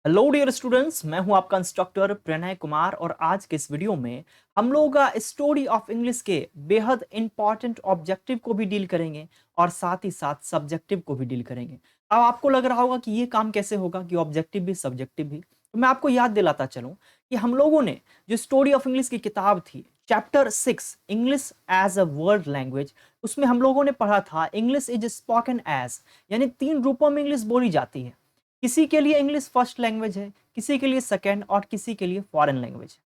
Hello dear students, मैं हूं आपका इंस्ट्रक्टर प्रणय कुमार और आज के इस वीडियो में हम लोग स्टोरी ऑफ इंग्लिश के बेहद इंपॉर्टेंट ऑब्जेक्टिव को भी डील करेंगे और साथ ही साथ सब्जेक्टिव को भी डील करेंगे। अब आपको लग रहा होगा कि ये काम कैसे होगा कि ऑब्जेक्टिव भी सब्जेक्टिव भी। तो मैं आपको याद दिलाता चलूं कि हम लोगों ने जो स्टोरी ऑफ इंग्लिश की किताब थी chapter 6 English as a world language, उसमें हम लोगों ने पढ़ा था इंग्लिश इज स्पोकन एज, यानी 3 रूपों में इंग्लिश बोली जाती है। किसी के लिए इंग्लिश फर्स्ट लैंग्वेज है, किसी के लिए सेकंड और किसी के लिए फॉरेन लैंग्वेज है।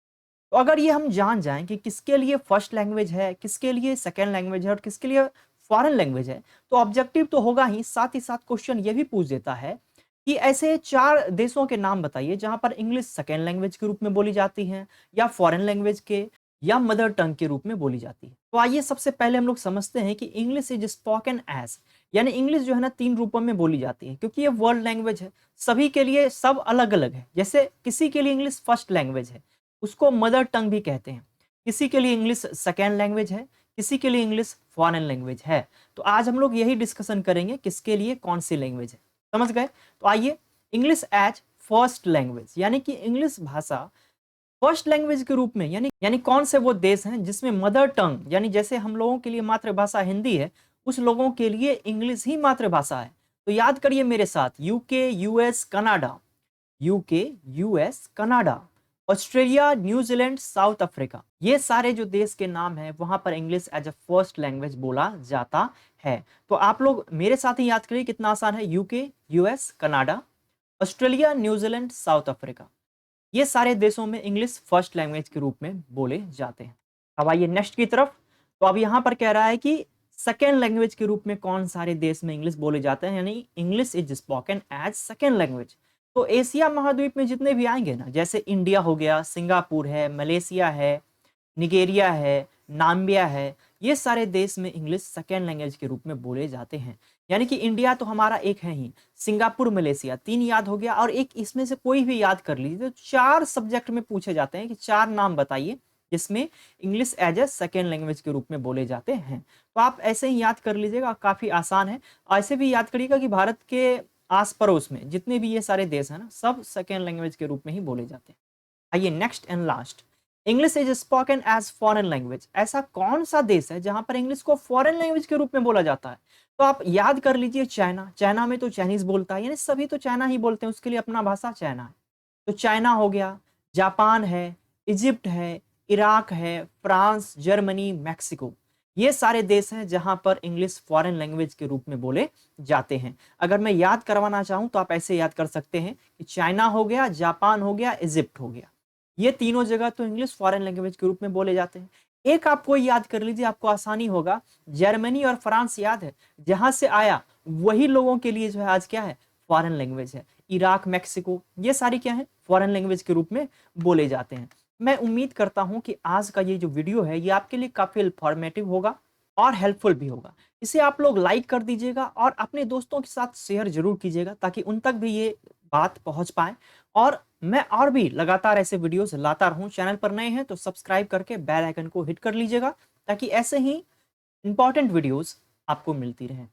तो अगर ये हम जान जाएं कि किसके लिए फर्स्ट लैंग्वेज है, किसके लिए सेकंड लैंग्वेज है और किसके लिए फॉरेन लैंग्वेज है, तो ऑब्जेक्टिव तो होगा ही, साथ क्वेश्चन ये भी पूछ देता है कि ऐसे 4 देशों के नाम बताइए जहां पर इंग्लिश सेकंड लैंग्वेज के रूप में बोली जाती है या फॉरेन लैंग्वेज के या मदर टंग के रूप में बोली जाती है। तो आइए सबसे पहले हम लोग समझते हैं कि इंग्लिश इज स्पोकन एज, यानी इंग्लिश जो है ना 3 रूपों में बोली जाती है क्योंकि ये वर्ल्ड लैंग्वेज है। सभी के लिए सब अलग अलग है। जैसे किसी के लिए इंग्लिश फर्स्ट लैंग्वेज है, उसको मदर टंग भी कहते हैं। किसी के लिए इंग्लिश सेकेंड लैंग्वेज है, किसी के लिए इंग्लिश फॉरेन लैंग्वेज है। तो आज हम लोग यही डिस्कशन करेंगे किसके लिए कौन सी लैंग्वेज है। समझ गए? तो आइए, इंग्लिश एज फर्स्ट लैंग्वेज, यानी कि इंग्लिश भाषा फर्स्ट लैंग्वेज के रूप में, यानी कौन से वो देश हैं जिसमें मदर टंग, यानी जैसे हम लोगों के लिए मातृभाषा हिंदी है, उस लोगों के लिए इंग्लिश ही मातृभाषा है। तो याद करिए मेरे साथ, UK, US, Canada, UK, US, Canada, Australia, New Zealand, South Africa, ये सारे जो देश के नाम हैं वहां पर English as a first language बोला जाता है। तो आप लोग मेरे साथ ही याद करिए, कितना आसान है। UK, US, Canada, Australia, New Zealand, South Africa, ये सारे देशों में इंग्लिश फर्स्ट लैंग्वेज के रूप में बोले जाते हैं। अब आइए नेक्स्ट की तरफ। तो अब यहाँ पर कह रहा है कि सेकेंड लैंग्वेज के रूप में कौन सारे देश में इंग्लिश बोले जाते हैं, यानी English is spoken as second language. तो एशिया महाद्वीप में जितने भी आएंगे ना, जैसे इंडिया हो गया, सिंगापुर है, मलेशिया है, निगेरिया है, नाम्बिया है, ये सारे देश में इंग्लिश सेकेंड लैंग्वेज के रूप में बोले जाते हैं। यानी कि इंडिया तो हमारा एक है ही, सिंगापुर, मलेशिया, 3 याद हो गया और एक इसमें से कोई भी याद कर लीजिए। तो 4 सब्जेक्ट में पूछे जाते हैं कि 4 नाम बताइए जिसमें English as a second language के रूप में बोले जाते हैं। तो आप ऐसे ही याद कर लीजिएगा, काफी आसान है। ऐसे भी याद करिएगा कि भारत के आस पड़ोस में जितने भी ये सारे देश हैं ना, सब सेकेंड लैंग्वेज के रूप में ही बोले जाते हैं। आइए next and last, English is spoken as foreign language. ऐसा कौन सा देश है जहां पर इंग्लिश को फॉरेन लैंग्वेज के रूप में बोला जाता है? तो आप याद कर लीजिए, चाइना। चाइना में तो चाइनीज बोलता है, यानी सभी तो चाइना ही बोलते हैं, उसके लिए अपना भाषा चाइना है। तो चाइना हो गया, जापान है, इजिप्ट है, इराक है, फ्रांस, जर्मनी, मैक्सिको, ये सारे देश हैं जहां पर इंग्लिश फॉरेन लैंग्वेज के रूप में बोले जाते हैं। अगर मैं याद करवाना चाहूं तो आप ऐसे याद कर सकते हैं कि चाइना हो गया, जापान हो गया, इजिप्ट हो गया, ये तीनों जगह तो इंग्लिश फॉरेन लैंग्वेज के रूप में बोले जाते हैं। एक आपको याद कर लीजिए, आपको आसानी होगा, जर्मनी और फ्रांस याद है, जहां से आया वही लोगों के लिए जो है आज क्या है, फॉरेन लैंग्वेज है। इराक, मैक्सिको, ये सारी क्या है, फॉरेन लैंग्वेज के रूप में बोले जाते हैं। मैं उम्मीद करता हूं कि आज का ये जो वीडियो है ये आपके लिए काफी इंफॉर्मेटिव होगा और हेल्पफुल भी होगा। इसे आप लोग लाइक कर दीजिएगा और अपने दोस्तों के साथ शेयर जरूर कीजिएगा ताकि उन तक भी ये बात पहुंच पाए। और मैं और भी लगातार ऐसे वीडियोस लाता रहूं। चैनल पर नए हैं तो सब्सक्राइब करके बेल आइकन को हिट कर लीजिएगा ताकि ऐसे ही इंपॉर्टेंट वीडियोस आपको मिलती रहें।